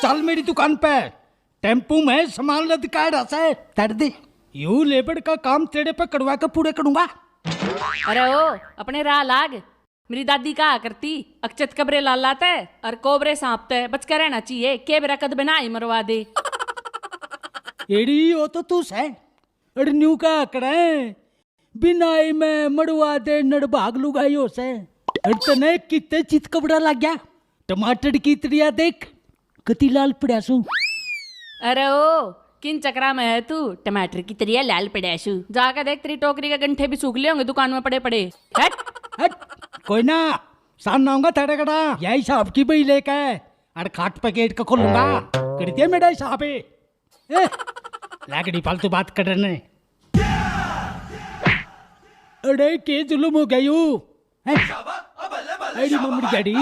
चल मेरी दुकान पे, टेम्पू में सामान लद का रसा तर दे। यू लेबर का काम तेरे पे करवा के पूरे करूंगा। अरे ओ अपने राह लाग, मेरी दादी कहा करती अक्षत कबरे लाल लाते और कोबरे सांपते, बच कर रहना चाहिए के बेरा कद बना ही मरवा दे। एड़ी हो तो तू से न्यू का करे बिनाई में मड़वा दे नड़ भाग लुगाइयो से तने कितने चित कबड़ा लग गया। टमाटर की तरिया देख कति लाल पड़ा सू। अरे ओ किन चक्रा में है तू, टमाटर की तरिया लाल पड़ाशु, जाकर देख तेरी टोकरी के गंठे भी सूख लिए होंगे दुकान में पड़े पड़े। हट हट कोई ना सान आऊंगा तेरे कड़ा यही साहब की बई लेके अरे खाट पे गेट का खोलूंगा कर दिया मेरा हिसाब है। लाकड़ी फालतू बात कर रहे ने। अरे के जुलुम हो गया यू अरे मम्मी गाड़ी